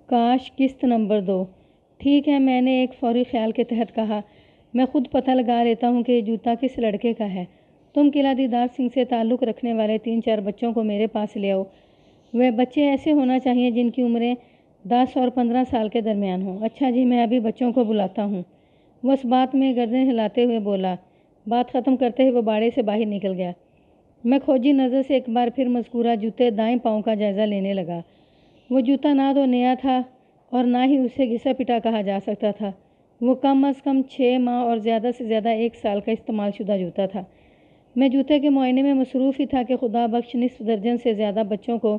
کاش قسط نمبر 2۔ ٹھیک ہے، میں نے ایک فوری خیال کے تحت کہا، میں خود پتہ لگا لیتا ہوں کہ یہ جوتا کس لڑکے کا ہے۔ تم قلعہ دیدار سنگھ سے تعلق رکھنے والے 3-4 بچوں کو میرے پاس لے آؤ۔ وہ بچے ایسے ہونا چاہیے جن کی عمریں 10 اور 15 سال کے درمیان ہوں۔ اچھا جی، میں ابھی بچوں کو بلاتا ہوں۔ وہ اس بات میں گردن ہلاتے ہوئے بولا۔ بات ختم کرتے ہوئے وہ باڑے سے باہر نکل گیا۔ میں کھوجی نظر سے ایک بار پھر مذکورہ جوتے دائیں پاؤں کا جائزہ لینے لگا۔ وہ جوتا نہ تو نیا تھا اور نہ ہی اسے گھسا پٹا کہا جا سکتا تھا۔ وہ کم از کم 6 ماہ اور زیادہ سے زیادہ 1 سال کا استعمال شدہ جوتا تھا۔ میں جوتے کے معائنے میں مصروف ہی تھا کہ خدا بخش نصف درجن سے زیادہ بچوں کو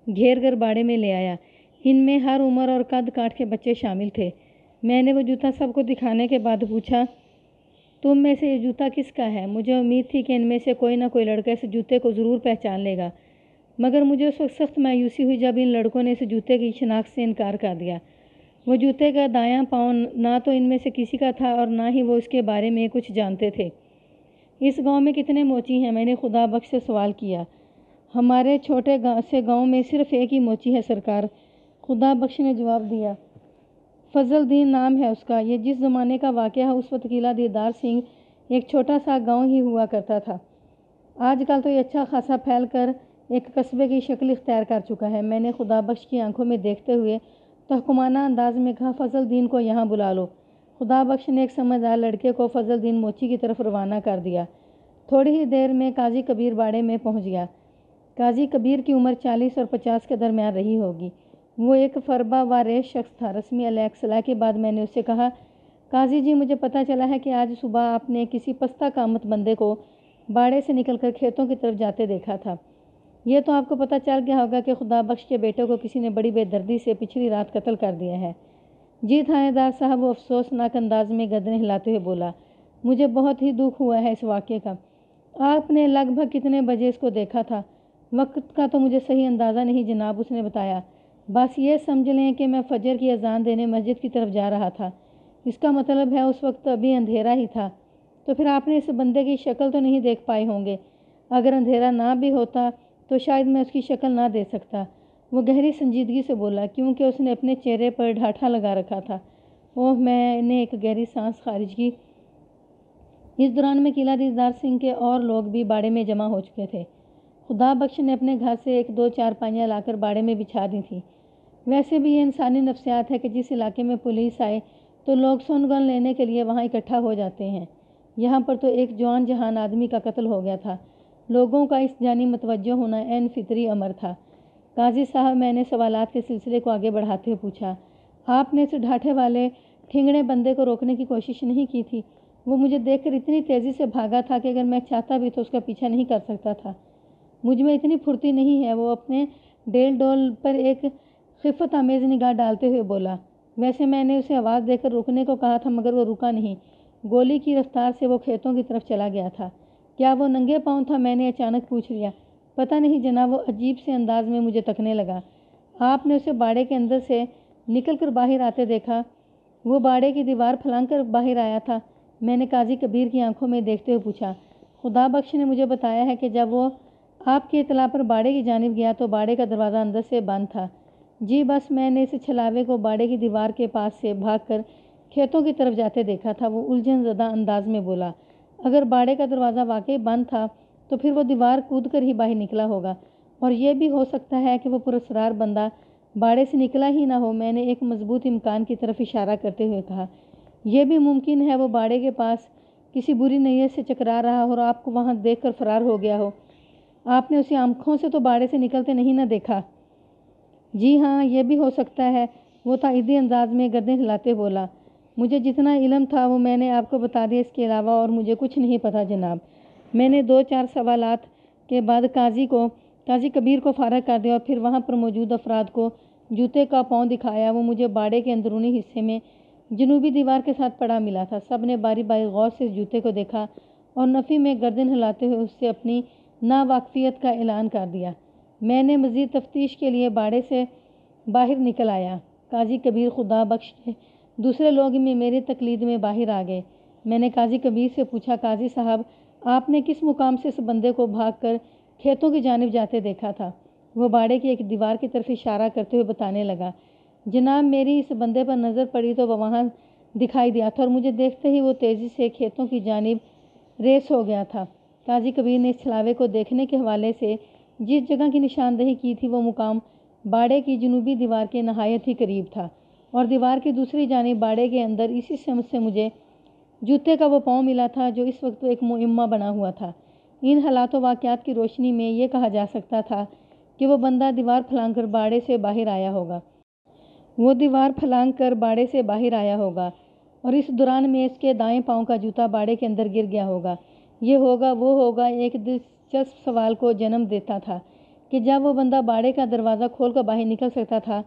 گھیر کر باڑے میں لے آیا۔ ان میں ہر عمر اور قد کاٹ کے بچے شامل تھے۔ میں نے وہ جوتا سب کو دکھانے کے بعد پوچھا، تم میں سے یہ جوتا کس کا ہے؟ مجھے امید تھی کہ ان میں سے کوئی نہ کوئی لڑکا اس جوتے کو ضرور پہچان لے گا، مگر مجھے اس وقت سخت مایوسی ہوئی جب ان لڑکوں نے اس جوتے کی شناخت سے انکار کر دیا۔ وہ جوتے کا دایاں پاؤں نہ تو ان میں سے کسی کا تھا اور نہ ہی وہ اس کے بارے میں کچھ جانتے تھے۔ اس گاؤں میں کتنے موچی ہیں؟ میں نے خدا بخش سے سوال کیا۔ ہمارے چھوٹے سے گاؤں میں صرف ایک ہی موچی ہے سرکار، خدا بخش نے جواب دیا۔ فضل دین نام ہے اس کا۔ یہ جس زمانے کا واقعہ ہے اس وقت قلعہ دیدار سنگھ ایک چھوٹا سا گاؤں ہی ہوا کرتا تھا۔ آج کل تو یہ اچھا خاصا پھیل کر ایک قصبے کی شکل اختیار کر چکا ہے۔ میں نے خدا بخش کی آنکھوں میں دیکھتے ہوئے تحکمانہ انداز میں کہا، فضل دین کو یہاں بلا لو۔ خدا بخش نے ایک سمجھدار لڑکے کو فضل دین موچی کی طرف روانہ کر دیا۔ تھوڑی ہی دیر میں قاضی کبیر باڑے میں پہنچ گیا۔ قاضی کبیر کی عمر 40 اور 50 کے درمیان رہی ہوگی۔ وہ ایک فربہ و ریش شخص تھا۔ رسمی علیہ السلام کے بعد میں نے اس سے کہا، قاضی جی، مجھے پتہ چلا ہے کہ آج صبح آپ نے کسی پستہ قامت بندے کو باڑے سے نکل کر کھیتوں کی طرف جاتے دیکھا تھا۔ یہ تو آپ کو پتہ چل گیا ہوگا کہ خدا بخش کے بیٹے کو کسی نے بڑی بے دردی سے پچھلی رات قتل کر دیا ہے۔ جی تھانے دار صاحب، وہ افسوسناک انداز میں گردن ہلاتے ہوئے بولا، مجھے بہت ہی دکھ ہوا ہے اس واقعے کا۔ آپ نے لگ بھگ کتنے بجے اس کو دیکھا تھا؟ وقت کا تو مجھے صحیح اندازہ نہیں جناب، اس نے بتایا۔ بس یہ سمجھ لیں کہ میں فجر کی اذان دینے مسجد کی طرف جا رہا تھا۔ اس کا مطلب ہے اس وقت ابھی اندھیرا ہی تھا۔ تو پھر آپ نے اس بندے کی شکل تو نہیں دیکھ پائے ہوں گے؟ اگر اندھیرا نہ بھی ہوتا تو شاید میں اس کی شکل نہ دے سکتا، وہ گہری سنجیدگی سے بولا، کیونکہ اس نے اپنے چہرے پر ڈھاٹھا لگا رکھا تھا۔ اوہ، میں نے ایک گہری سانس خارج کی۔ اس دوران میں قلعہ دیدار سنگھ کے اور لوگ بھی باڑے میں جمع ہو چکے تھے۔ خدا بخش نے اپنے گھر سے 1-2 چارپائیاں لا کر باڑے میں بچھا دی تھیں۔ ویسے بھی یہ انسانی نفسیات ہے کہ جس علاقے میں پولیس آئے تو لوگ سن گن لینے کے لیے وہاں اکٹھا ہو جاتے ہیں۔ یہاں پر تو ایک جوان جہان آدمی کا قتل ہو گیا تھا۔ لوگوں کا اس جانب متوجہ ہونا عین فطری امر تھا۔ قاضی صاحب، میں نے سوالات کے سلسلے کو آگے بڑھاتے ہوئے پوچھا، آپ نے اس ڈھاٹے والے ٹھنگڑے بندے کو روکنے کی کوشش نہیں کی تھی؟ وہ مجھے دیکھ کر اتنی تیزی سے بھاگا تھا کہ اگر میں چاہتا بھی تو اس کا پیچھا نہیں کر سکتا تھا۔ مجھ میں اتنی پھرتی نہیں ہے، وہ اپنے ڈیل ڈول پر ایک خفت آمیز نگاہ ڈالتے ہوئے بولا۔ ویسے میں نے اسے آواز دے کر رکنے کو کہا تھا مگر وہ رکا نہیں۔ گولی کی رفتار سے وہ کھیتوں کی طرف چلا گیا تھا۔ کیا وہ ننگے پاؤں تھا؟ میں نے اچانک پوچھ لیا۔ پتہ نہیں جناب، وہ عجیب سے انداز میں مجھے تکنے لگا۔ آپ نے اسے باڑے کے اندر سے نکل کر باہر آتے دیکھا؟ وہ باڑے کی دیوار پھلانگ کر باہر آیا تھا؟ میں نے قاضی کبیر کی آنکھوں میں دیکھتے ہوئے پوچھا۔ خدا بخش نے مجھے بتایا ہے کہ جب وہ آپ کی اطلاع پر باڑے کی جانب گیا تو باڑے کا دروازہ اندر سے بند تھا۔ جی بس میں نے اس چھلاوے کو باڑے کی دیوار کے پاس سے بھاگ کر کھیتوں کی طرف جاتے دیکھا تھا، وہ الجھن زدہ انداز میں بولا۔ اگر باڑے کا دروازہ واقعی بند تھا تو پھر وہ دیوار کود کر ہی باہر نکلا ہوگا، اور یہ بھی ہو سکتا ہے کہ وہ پراسرار بندہ باڑے سے نکلا ہی نہ ہو۔ میں نے ایک مضبوط امکان کی طرف اشارہ کرتے ہوئے کہا، یہ بھی ممکن ہے وہ باڑے کے پاس کسی بری نیت سے چکرا رہا ہو اور آپ کو وہاں دیکھ کر فرار ہو گیا ہو۔ آپ نے اسے آنکھوں سے تو باڑے سے نکلتے نہیں نہ دیکھا؟ جی ہاں، یہ بھی ہو سکتا ہے، وہ تائیدی انداز میں گردن ہلاتے بولا۔ مجھے جتنا علم تھا وہ میں نے آپ کو بتا دیا، اس کے علاوہ اور مجھے کچھ نہیں پتا جناب۔ میں نے 2-4 سوالات کے بعد قاضی کبیر کو فارغ کر دیا اور پھر وہاں پر موجود افراد کو جوتے کا پاؤں دکھایا۔ وہ مجھے باڑے کے اندرونی حصے میں جنوبی دیوار کے ساتھ پڑا ملا تھا۔ سب نے باری باری غور سے اس جوتے کو دیکھا اور نفی میں گردن ہلاتے ہوئے اس سے اپنی ناواقفیت کا اعلان کر دیا۔ میں نے مزید تفتیش کے لیے باڑے سے باہر نکل آیا۔ قاضی کبیر، خدا بخش دوسرے لوگ بھی میری تقلید میں باہر آ گئے۔ میں نے قاضی کبیر سے پوچھا، قاضی صاحب، آپ نے کس مقام سے اس بندے کو بھاگ کر کھیتوں کی جانب جاتے دیکھا تھا؟ وہ باڑے کی ایک دیوار کی طرف اشارہ کرتے ہوئے بتانے لگا، جناب میری اس بندے پر نظر پڑی تو وہ وہاں دکھائی دیا تھا اور مجھے دیکھتے ہی وہ تیزی سے کھیتوں کی جانب ریس ہو گیا تھا۔ قاضی کبیر نے اس چھلاوے کو دیکھنے کے حوالے سے جس جگہ کی نشاندہی کی تھی وہ مقام باڑے کی جنوبی دیوار کے نہایت ہی قریب تھا اور دیوار کی دوسری جانب باڑے کے اندر اسی سمت سے مجھے جوتے کا وہ پاؤں ملا تھا جو اس وقت ایک معمہ بنا ہوا تھا۔ ان حالات و واقعات کی روشنی میں یہ کہا جا سکتا تھا کہ وہ بندہ دیوار پھلانگ کر باڑے سے باہر آیا ہوگا۔ وہ دیوار پھلانگ کر باڑے سے باہر آیا ہوگا اور اس دوران میں اس کے دائیں پاؤں کا جوتا باڑے کے اندر گر گیا ہوگا۔ یہ ہوگا وہ ہوگا ایک دلچسپ سوال کو جنم دیتا تھا کہ جب وہ بندہ باڑے کا دروازہ کھول کر باہر نکل سکتا تھا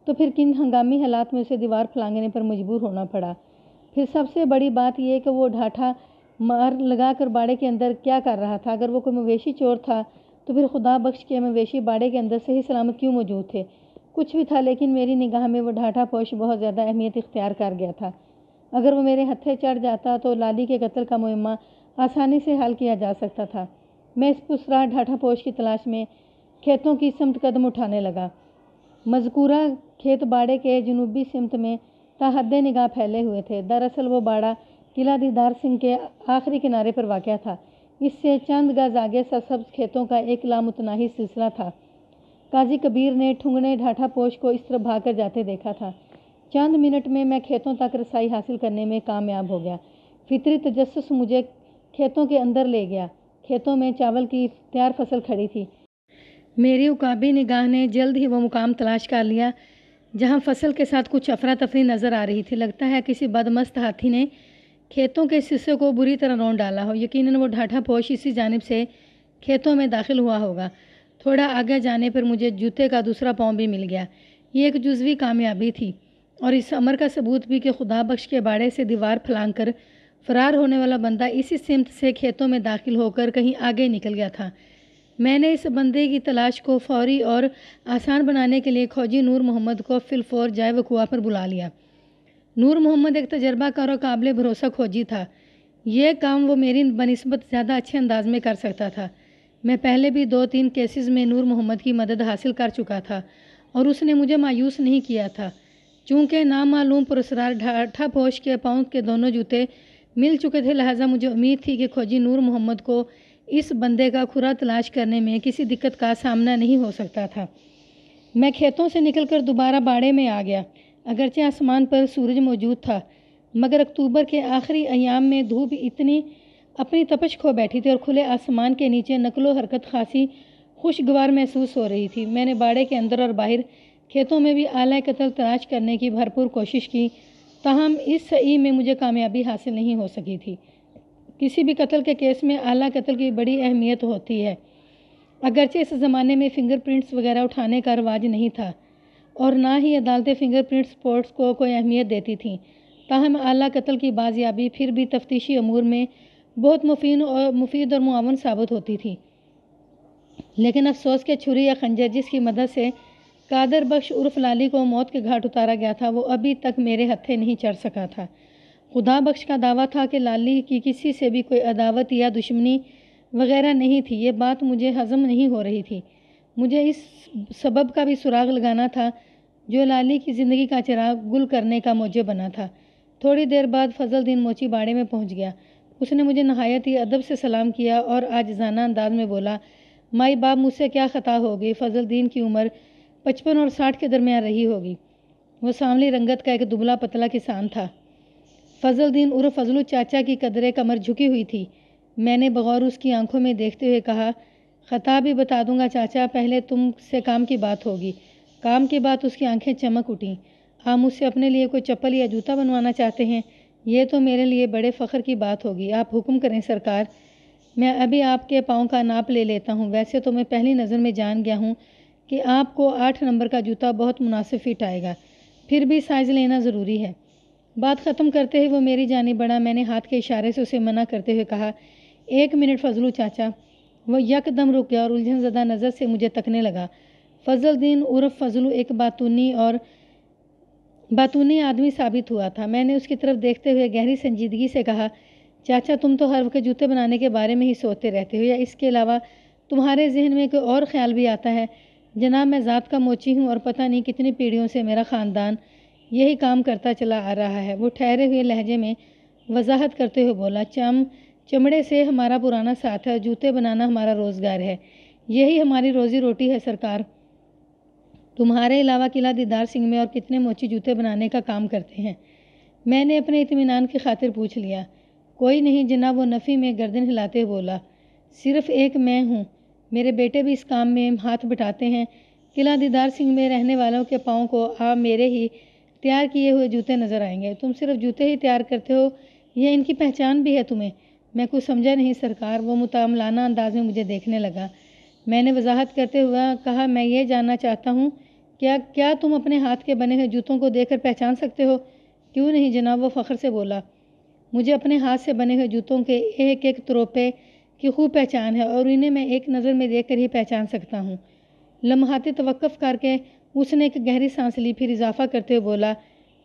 تو پھر کن ہنگامی حالات میں اسے دیوار پھلانگنے پر مجبور ہونا پڑا۔ پھر سب سے بڑی بات یہ کہ وہ ڈھاٹھا مار لگا کر باڑے کے اندر کیا کر رہا تھا۔ اگر وہ کوئی مویشی چور تھا تو پھر خدا بخش کے مویشی باڑے کے اندر صحیح سلامت کیوں موجود تھے؟ کچھ بھی تھا لیکن میری نگاہ میں وہ ڈھاٹھا پوش بہت زیادہ اہمیت اختیار کر گیا تھا۔ اگر وہ میرے ہتھے چڑھ جاتا تو لالی کے قتل کا معمہ آسانی سے حل کیا جا سکتا تھا۔ میں اس پرسرار ڈھاٹھا پوش کی تلاش میں کھیتوں کی سمت قدم اٹھانے لگا۔ مذکورہ کھیت باڑے کے جنوبی سمت میں تا حد نگاہ پھیلے ہوئے تھے۔ دراصل وہ باڑہ قلعہ دیدار سنگھ کے آخری کنارے پر واقع تھا۔ اس سے چند گز آگے سرسبز کھیتوں کا ایک لامتناہی سلسلہ تھا۔ قاضی کبیر نے ٹھنگنے ڈھاٹھا پوش کو اس طرف بھاگ کر جاتے دیکھا تھا۔ چند منٹ میں کھیتوں تک رسائی حاصل کرنے میں کامیاب ہو گیا۔ فطری تجسس مجھے کھیتوں کے اندر لے گیا۔ کھیتوں میں چاول کی تیار فصل کھڑی تھی۔ میری عقابی نگاہ نے جلد ہی وہ مقام تلاش کر لیا جہاں فصل کے ساتھ کچھ افراتفری نظر آ رہی تھی۔ لگتا ہے کسی بدمست ہاتھی نے کھیتوں کے اس حصے کو بری طرح رون ڈالا ہو۔ یقیناً وہ ڈھاٹھا پوش اسی جانب سے کھیتوں میں داخل ہوا ہوگا۔ تھوڑا آگے جانے پر مجھے جوتے کا دوسرا پاؤں بھی مل گیا۔ یہ ایک جزوی کامیابی تھی اور اس امر کا ثبوت بھی کہ خدا بخش کے باڑے سے دیوار پھلانگ کر فرار ہونے والا بندہ اسی سمت سے کھیتوں میں داخل ہو کر کہیں آگے نکل گیا تھا۔ میں نے اس بندے کی تلاش کو فوری اور آسان بنانے کے لیے کھوجی نور محمد کو فی الفور جائے وقوع پر بلا لیا۔ نور محمد ایک تجربہ کار اور قابل بھروسہ کھوجی تھا۔ یہ کام وہ میری بنسبت زیادہ اچھے انداز میں کر سکتا تھا۔ میں پہلے بھی 2-3 کیسز میں نور محمد کی مدد حاصل کر چکا تھا اور اس نے مجھے مایوس نہیں کیا تھا۔ چونکہ نامعلوم پرسرار ڈھاٹھا پوش کے پاؤں کے دونوں جوتے مل چکے تھے لہٰذا مجھے امید تھی کہ کھوجی نور محمد کو اس بندے کا کھرا تلاش کرنے میں کسی دقت کا سامنا نہیں ہو سکتا تھا۔ میں کھیتوں سے نکل کر دوبارہ باڑے میں آ گیا۔ اگرچہ آسمان پر سورج موجود تھا مگر اکتوبر کے آخری ایام میں دھوپ اتنی اپنی تپش کھو بیٹھی تھی اور کھلے آسمان کے نیچے نقل و حرکت خاصی خوشگوار محسوس ہو رہی تھی۔ میں نے باڑے کے اندر اور باہر کھیتوں میں بھی آلۂ قتل تلاش کرنے کی بھرپور کوشش کی تاہم اس سعی میں مجھے کامیابی حاصل نہیں ہو سکی تھی۔ کسی بھی قتل کے کیس میں آلہ قتل کی بڑی اہمیت ہوتی ہے۔ اگرچہ اس زمانے میں فنگر پرنٹس وغیرہ اٹھانے کا رواج نہیں تھا اور نہ ہی عدالتیں فنگر پرنٹ سپورٹس کو کوئی اہمیت دیتی تھیں تاہم آلہ قتل کی بازیابی پھر بھی تفتیشی امور میں بہت مفید اور معاون ثابت ہوتی تھی۔ لیکن افسوس کہ چھری یا خنجر جس کی مدد سے قادر بخش عرف لالی کو موت کے گھاٹ اتارا گیا تھا وہ ابھی تک میرے ہتھے نہیں چڑھ سکا تھا۔ خدا بخش کا دعویٰ تھا کہ لالی کی کسی سے بھی کوئی عداوت یا دشمنی وغیرہ نہیں تھی۔ یہ بات مجھے ہضم نہیں ہو رہی تھی۔ مجھے اس سبب کا بھی سراغ لگانا تھا جو لالی کی زندگی کا چراغ گل کرنے کا موجب بنا تھا۔ تھوڑی دیر بعد فضل الدین موچی باڑے میں پہنچ گیا۔ اس نے مجھے نہایت ہی ادب سے سلام کیا اور عاجزانہ انداز میں بولا، مائی باپ مجھ سے کیا خطا ہوگی؟ فضل الدین کی عمر 55 اور 60 کے درمیان رہی ہوگی۔ وہ سانولی رنگت کا ایک دبلا پتلا کسان تھا۔ فضل الدین عرف فضلو چاچا کی قدرے کمر جھکی ہوئی تھی۔ میں نے بغور اس کی آنکھوں میں دیکھتے ہوئے کہا، خطا بھی بتا دوں گا چاچا، پہلے تم سے کام کی بات ہوگی۔ کام کی بات؟ اس کی آنکھیں چمک اٹھیں۔ آپ مجھ سے اپنے لیے کوئی چپل یا جوتا بنوانا چاہتے ہیں؟ یہ تو میرے لیے بڑے فخر کی بات ہوگی۔ آپ حکم کریں سرکار۔ میں ابھی آپ کے پاؤں کا ناپ لے لیتا ہوں۔ ویسے تو میں پہلی نظر میں جان گیا ہوں کہ آپ کو 8 نمبر کا جوتا بہت مناسب فٹ آئے گا، پھر بھی سائز لینا ضروری ہے۔ بات ختم کرتے ہوئے وہ میری جانب بڑھا۔ میں نے ہاتھ کے اشارے سے اسے منع کرتے ہوئے کہا، 1 منٹ فضلو چاچا۔ وہ یک دم رک گیا اور الجھن زدہ نظر سے مجھے تکنے لگا۔ فضل الدین عرف فضلو ایک باتونی آدمی ثابت ہوا تھا۔ میں نے اس کی طرف دیکھتے ہوئے گہری سنجیدگی سے کہا، چاچا تم تو ہر وقت جوتے بنانے کے بارے میں ہی سوچتے رہتے ہو یا اس کے علاوہ تمہارے ذہن میں کوئی اور خیال بھی آتا ہے؟ جناب میں ذات کا موچی ہوں اور پتہ نہیں کتنی پیڑھیوں سے میرا خاندان یہی کام کرتا چلا آ رہا ہے۔ وہ ٹھہرے ہوئے لہجے میں وضاحت کرتے ہوئے بولا، چمڑے سے ہمارا پرانا ساتھ ہے، جوتے بنانا ہمارا روزگار ہے، یہی ہماری روزی روٹی ہے سرکار۔ تمہارے علاوہ قلعہ دیدار سنگھ میں اور کتنے موچی جوتے بنانے کا کام کرتے ہیں؟ میں نے اپنے اطمینان کی خاطر پوچھ لیا۔ کوئی نہیں جناب، وہ نفی میں گردن ہلاتے ہوئے بولا، صرف ایک میں ہوں، میرے بیٹے بھی اس کام میں ہاتھ بٹاتے ہیں۔ قلعہ دیدار سنگھ میں رہنے والوں کے پاؤں کو آپ میرے ہی تیار کیے ہوئے جوتے نظر آئیں گے۔ تم صرف جوتے ہی تیار کرتے ہو یا ان کی پہچان بھی ہے تمہیں؟ میں کچھ سمجھا نہیں سرکار۔ وہ متعاملانہ انداز میں مجھے دیکھنے لگا۔ میں نے وضاحت کرتے ہوئے کہا، میں یہ جاننا چاہتا ہوں کیا تم اپنے ہاتھ کے بنے ہوئے جوتوں کو دیکھ کر پہچان سکتے ہو؟ کیوں نہیں جناب، وہ فخر سے بولا، مجھے اپنے ہاتھ سے بنے ہوئے جوتوں کے ایک ایک تروپے کی خوب پہچان ہے اور انہیں میں ایک نظر میں دیکھ کر ہی پہچان سکتا ہوں۔ لمحاتی توقف کر کے اس نے ایک گہری سانس لی، پھر اضافہ کرتے ہوئے بولا،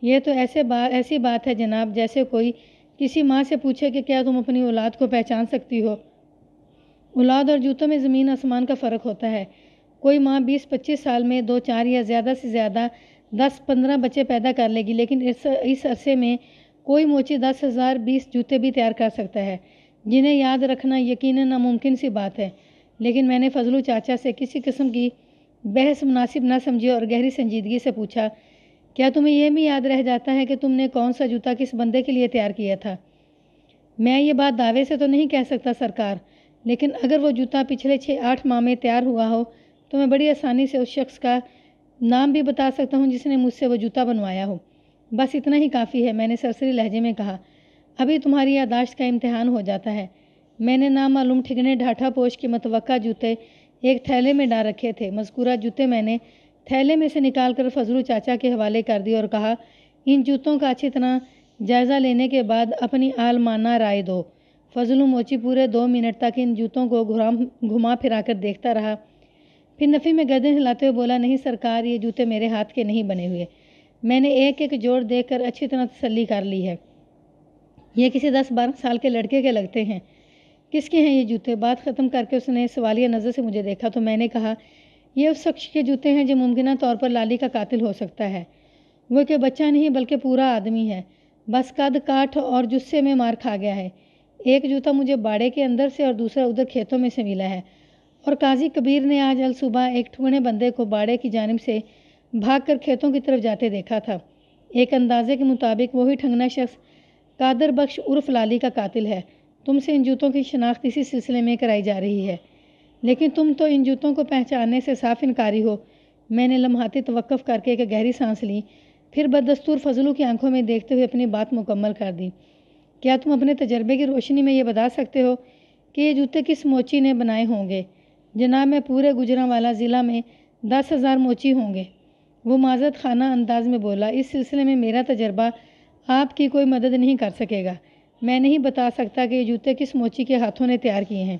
یہ تو ایسی بات ہے جناب جیسے کوئی کسی ماں سے پوچھے کہ کیا تم اپنی اولاد کو پہچان سکتی ہو؟ اولاد اور جوتوں میں زمین آسمان کا فرق ہوتا ہے۔ کوئی ماں 20-25 سال میں 2-4 یا زیادہ سے زیادہ 10-15 بچے پیدا کر لے گی، لیکن اس عرصے میں کوئی موچی 10,000-20 جوتے بھی تیار کر سکتا ہے، جنہیں یاد رکھنا یقیناً ناممکن سی بات ہے۔ لیکن میں نے فضلو چاچا سے کسی قسم کی بحث مناسب نہ سمجھی اور گہری سنجیدگی سے پوچھا، کیا تمہیں یہ بھی یاد رہ جاتا ہے کہ تم نے کون سا جوتا کس بندے کے لیے تیار کیا تھا؟ میں یہ بات دعوے سے تو نہیں کہہ سکتا سرکار، لیکن اگر وہ جوتا پچھلے 6-8 ماہ میں تیار ہوا ہو تو میں بڑی آسانی سے اس شخص کا نام بھی بتا سکتا ہوں جس نے مجھ سے وہ جوتا بنوایا ہو۔ بس اتنا ہی کافی ہے، میں نے سرسری لہجے میں کہا۔ ابھی تمہاری یادداشت کا امتحان ہو جاتا ہے۔ میں نے نامعلوم ٹھگنے ڈھاٹھا پوش کے متوقع جوتے ایک تھیلے میں ڈال رکھے تھے۔ مذکورہ جوتے میں نے تھیلے میں سے نکال کر فضلو چاچا کے حوالے کر دی اور کہا، ان جوتوں کا اچھی طرح جائزہ لینے کے بعد اپنی عالمانہ رائے دو۔ فضلو موچی پورے 2 منٹ تک ان جوتوں کو گھما پھرا کر دیکھتا رہا، پھر نفی میں گردن ہلاتے ہوئے بولا، نہیں سرکار، یہ جوتے میرے ہاتھ کے نہیں بنے ہوئے۔ میں نے ایک ایک جوڑ دیکھ کر اچھی طرح تسلی کر لی ہے، یہ کسی 10-12 سال کے لڑکے کے لگتے ہیں۔ کس کے ہیں یہ جوتے؟ بات ختم کر کے اس نے سوالیہ نظر سے مجھے دیکھا تو میں نے کہا، یہ اس شخص کے جوتے ہیں جو ممکنہ طور پر لالی کا قاتل ہو سکتا ہے۔ وہ کہ بچہ نہیں بلکہ پورا آدمی ہے، بس قد کاٹھ اور جثے میں مار کھا گیا ہے۔ ایک جوتا مجھے باڑے کے اندر سے اور دوسرا ادھر کھیتوں میں سے ملا ہے، اور قاضی کبیر نے آج الصبح ایک ٹھگنے بندے کو باڑے کی جانب سے بھاگ کر کھیتوں کی طرف جاتے دیکھا تھا۔ ایک اندازے کے مطابق وہی ٹھگنا شخص قادر بخش عرف لالی کا قاتل ہے۔ تم سے ان جوتوں کی شناخت اسی سلسلے میں کرائی جا رہی ہے، لیکن تم تو ان جوتوں کو پہچاننے سے صاف انکاری ہو۔ میں نے لمحاتی توقف کر کے ایک گہری سانس لی، پھر بدستور فضلو کی آنکھوں میں دیکھتے ہوئے اپنی بات مکمل کر دی۔ کیا تم اپنے تجربے کی روشنی میں یہ بتا سکتے ہو کہ یہ جوتے کس موچی نے بنائے ہوں گے؟ جناب، میں پورے گوجرانوالا ضلع میں 10,000 موچی ہوں گے، وہ معذرت خانہ انداز میں بولا۔ اس سلسلے میں میرا تجربہ آپ کی کوئی مدد نہیں کر سکے گا۔ میں نہیں بتا سکتا کہ یہ جوتے کس موچی کے ہاتھوں نے تیار کیے ہیں۔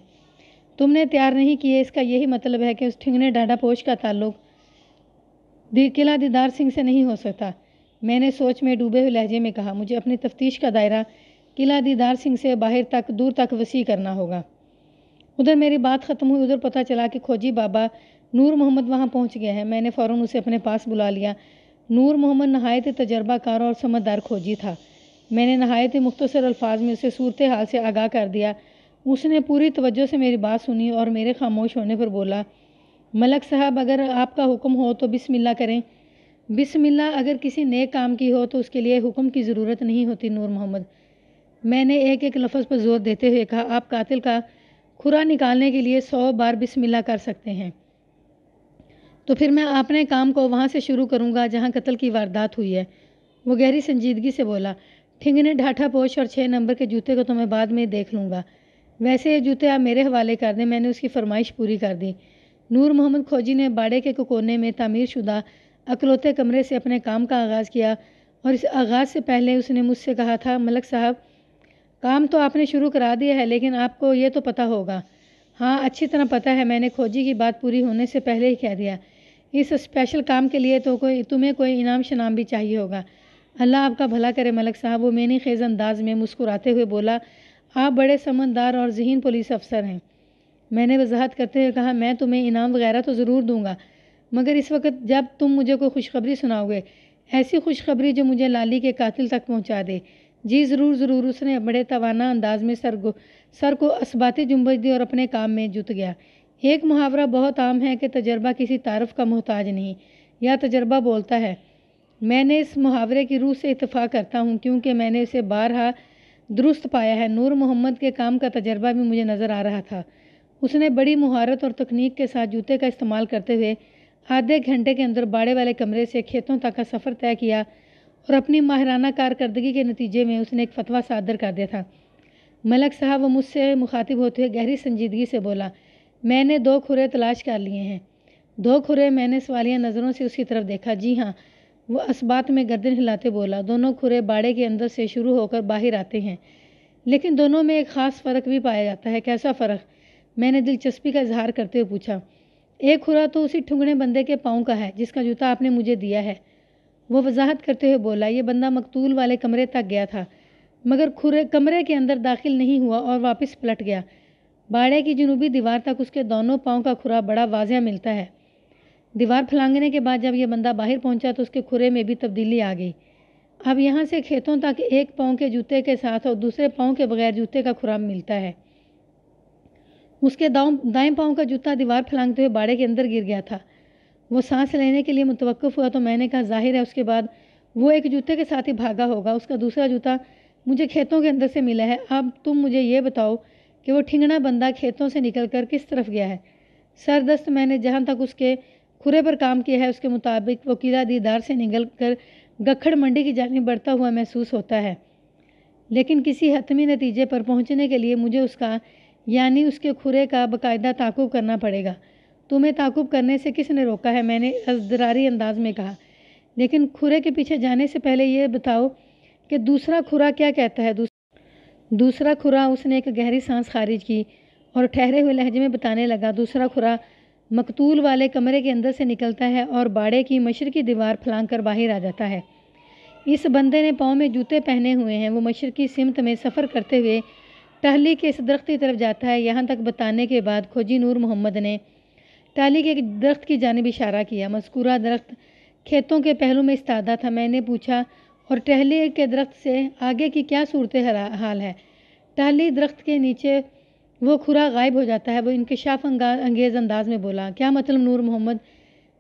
تم نے تیار نہیں کیے، اس کا یہی مطلب ہے کہ اس ٹھگنے ڈھاڈا پوش کا تعلق قلعہ دیدار سنگھ سے نہیں ہو سکتا۔ میں نے سوچ میں ڈوبے ہوئے لہجے میں کہا، مجھے اپنی تفتیش کا دائرہ قلعہ دیدار سنگھ سے باہر تک دور تک وسیع کرنا ہوگا۔ ادھر میری بات ختم ہوئی، ادھر پتہ چلا کہ کھوجی بابا نور محمد وہاں پہنچ گیا ہے۔ میں نے فوراً اسے اپنے پاس بلا لیا۔ نور محمد نہایت تجربہ کار اور سمجھدار کھوجی تھا۔ میں نے نہایت مختصر الفاظ میں اسے صورتحال سے آگاہ کر دیا۔ اس نے پوری توجہ سے میری بات سنی اور میرے خاموش ہونے پر بولا، ملک صاحب، اگر آپ کا حکم ہو تو بسم اللہ کریں۔ بسم اللہ اگر کسی نیک کام کی ہو تو اس کے لیے حکم کی ضرورت نہیں ہوتی نور محمد۔ میں نے ایک ایک لفظ پر زور دیتے ہوئے کہا، آپ قاتل کا کھرا نکالنے کے لیے 100 بار بسم اللہ کر سکتے ہیں، تو پھر میں اپنے کام کو وہاں سے شروع کروں گا جہاں قتل کی واردات ہوئی ہے۔ وہ گہری سنجیدگی سے بولا، ٹھگنے ڈھاٹھا پوش اور 6 نمبر کے جوتے کو تو میں بعد میں دیکھ لوں گا، ویسے یہ جوتے آپ میرے حوالے کر دیں۔ میں نے اس کی فرمائش پوری کر دی۔ نور محمد کھوجی نے باڑے کے کونے میں تعمیر شدہ اکلوتے کمرے سے اپنے کام کا آغاز کیا، اور اس آغاز سے پہلے اس نے مجھ سے کہا تھا، ملک صاحب، کام تو آپ نے شروع کرا دیا ہے، لیکن آپ کو یہ تو پتہ ہوگا۔ ہاں، اچھی طرح پتہ ہے، میں نے کھوجی کی بات پوری ہونے سے پہلے ہی کہہ دیا۔ اس اسپیشل کام کے لیے تو تمہیں کوئی انعام شنام بھی چاہیے ہوگا۔ اللہ آپ کا بھلا کرے ملک صاحب، وہ مینی خیز انداز میں مسکراتے ہوئے بولا، آپ بڑے سمجھدار اور ذہین پولیس افسر ہیں۔ میں نے وضاحت کرتے ہوئے کہا، میں تمہیں انعام وغیرہ تو ضرور دوں گا، مگر اس وقت جب تم مجھے کوئی خوشخبری سناؤ گے، ایسی خوشخبری جو مجھے لالی کے قاتل تک پہنچا دے۔ جی ضرور ضرور، اس نے بڑے توانا انداز میں سر کو اثباتی جنبش دی اور اپنے کام میں جت گیا۔ ایک محاورہ بہت عام ہے کہ تجربہ کسی تعارف کا محتاج نہیں، یا تجربہ بولتا ہے۔ میں نے اس محاورے کی روح سے اتفاق کرتا ہوں کیونکہ میں نے اسے بارہا درست پایا ہے۔ نور محمد کے کام کا تجربہ بھی مجھے نظر آ رہا تھا۔ اس نے بڑی مہارت اور تکنیک کے ساتھ جوتے کا استعمال کرتے ہوئے آدھے گھنٹے کے اندر باڑے والے کمرے سے کھیتوں تک کا سفر طے کیا اور اپنی ماہرانہ کارکردگی کے نتیجے میں اس نے ایک فتویٰ صادر کر دیا تھا۔ ملک صاحب وہ مجھ سے مخاطب ہوتے ہوئے گہری سنجیدگی سے بولا، میں نے 2 کھرے تلاش کر لیے ہیں۔ 2 کھرے؟ میں نے سوالیہ نظروں سے اس کی طرف دیکھا۔ جی ہاں، وہ اثبات میں گردن ہلاتے بولا، دونوں کھرے باڑے کے اندر سے شروع ہو کر باہر آتے ہیں، لیکن دونوں میں ایک خاص فرق بھی پایا جاتا ہے۔ کیسا فرق؟ میں نے دلچسپی کا اظہار کرتے ہوئے پوچھا۔ ایک کھرا تو اسی ٹھنگنے بندے کے پاؤں کا ہے جس کا جوتا آپ نے مجھے دیا ہے، وہ وضاحت کرتے ہوئے بولا۔ یہ بندہ مقتول والے کمرے تک گیا تھا مگر کمرے کے اندر داخل نہیں ہوا اور واپس پلٹ گیا۔ باڑے کی جنوبی دیوار تک اس کے دونوں پاؤں کا کھرا بڑا واضح ملتا ہے۔ دیوار پھلانگنے کے بعد جب یہ بندہ باہر پہنچا تو اس کے کھرے میں بھی تبدیلی آ گئی۔ اب یہاں سے کھیتوں تک ایک پاؤں کے جوتے کے ساتھ اور دوسرے پاؤں کے بغیر جوتے کا کھرا ملتا ہے۔ اس کے دائیں پاؤں کا جوتا دیوار پھلانگتے ہوئے باڑے کے اندر گر گیا تھا۔ وہ سانس لینے کے لیے متوقف ہوا تو میں نے کہا، ظاہر ہے اس کے بعد وہ ایک جوتے کے ساتھ ہی بھاگا ہوگا۔ اس کا دوسرا جوتا مجھے کھیتوں کے اندر سے ملا ہے۔ اب تم مجھے یہ بتاؤ کہ وہ ٹھنگنا بندہ کھیتوں سے نکل کر کس طرف گیا ہے؟ سردست میں نے جہاں تک اس کے کھرے پر کام کیا ہے اس کے مطابق وہ قلعہ دیدار سے نکل کر گکھڑ منڈی کی جانب بڑھتا ہوا محسوس ہوتا ہے، لیکن کسی حتمی نتیجے پر پہنچنے کے لیے مجھے اس کا یعنی اس کے کھرے کا باقاعدہ تعاقب کرنا پڑے گا۔ تمہیں تعاقب کرنے سے کس نے روکا ہے؟ میں نے اضطراری انداز میں کہا۔ لیکن کھرے کے پیچھے جانے سے پہلے یہ بتاؤ کہ دوسرا کھرا کیا کہتا ہے؟ دوسرا کھرا، اس نے ایک گہری سانس خارج کی اور ٹھہرے ہوئے لہجے میں بتانے لگا، دوسرا کھرا مقتول والے کمرے کے اندر سے نکلتا ہے اور باڑے کی مشرقی دیوار پھلانگ کر باہر آ جاتا ہے۔ اس بندے نے پاؤں میں جوتے پہنے ہوئے ہیں۔ وہ مشرقی سمت میں سفر کرتے ہوئے ٹہلی کے اس درخت کی طرف جاتا ہے۔ یہاں تک بتانے کے بعد کھوجی نور محمد نے ٹہلی کے ایک درخت کی جانب اشارہ کیا۔ مذکورہ درخت کھیتوں کے پہلو میں استادہ تھا۔ میں نے پوچھا، اور ٹہلی کے درخت سے آگے کی کیا صورتحال ہے؟ ٹہلی درخت کے نیچے وہ کھرا غائب ہو جاتا ہے، وہ انکشاف انگیز انداز میں بولا۔ کیا مطلب نور محمد؟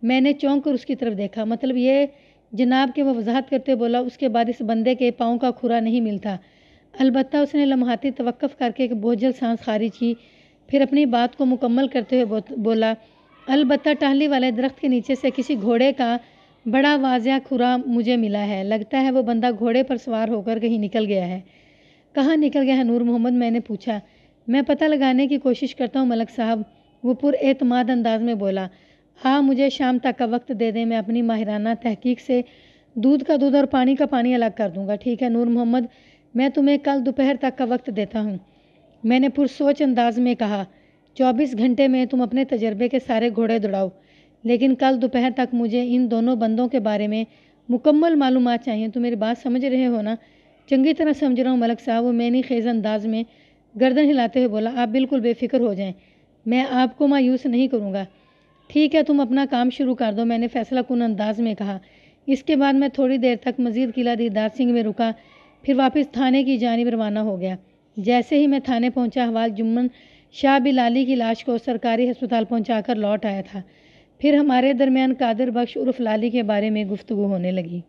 میں نے چونک کر اس کی طرف دیکھا۔ مطلب یہ جناب کہ وہ وضاحت کرتے بولا، اس کے بعد اس بندے کے پاؤں کا کھرا نہیں ملتا۔ البتہ اس نے لمحاتی توقف کر کے ایک بوجھل سانس خارج کی، پھر اپنی بات کو مکمل کرتے ہوئے بولا، البتہ ٹہلی والے درخت کے نیچے سے کسی گھوڑے کا بڑا واضح کھرا مجھے ملا ہے۔ لگتا ہے وہ بندہ گھوڑے پر سوار ہو کر کہیں نکل گیا ہے۔ کہاں نکل گیا ہے نور محمد؟ میں نے پوچھا۔ میں پتہ لگانے کی کوشش کرتا ہوں ملک صاحب، وہ پر اعتماد انداز میں بولا۔ مجھے شام تک کا وقت دے دیں، میں اپنی ماہرانہ تحقیق سے دودھ کا دودھ اور پانی کا پانی الگ کر دوں گا۔ ٹھیک ہے نور محمد، میں تمہیں کل دوپہر تک کا وقت دیتا ہوں، میں نے پرسوچ انداز میں کہا۔ 24 گھنٹے میں تم اپنے تجربے کے سارے گھوڑے دوڑاؤ، لیکن کل دوپہر تک مجھے ان دونوں بندوں کے بارے میں مکمل معلومات چاہیے۔ تم میری بات سمجھ رہے ہو نا؟ چنگی طرح سمجھ رہا ہوں ملک صاحب، وہ میں نے خیز انداز میں گردن ہلاتے ہوئے بولا۔ آپ بالکل بے فکر ہو جائیں، میں آپ کو مایوس نہیں کروں گا۔ ٹھیک ہے، تم اپنا کام شروع کر دو، میں نے فیصلہ کن انداز میں کہا۔ اس کے بعد میں تھوڑی دیر تک مزید قلعہ دیدار سنگھ میں رکا، پھر واپس تھانے کی جانب روانہ ہو گیا۔ جیسے ہی میں تھانے پہنچا، حوال جمن شاہ بلالی کی لاش کو سرکاری ہسپتال پہنچا کر لوٹ آیا تھا۔ پھر ہمارے درمیان قادر بخش عرف لالی کے بارے میں گفتگو ہونے لگی۔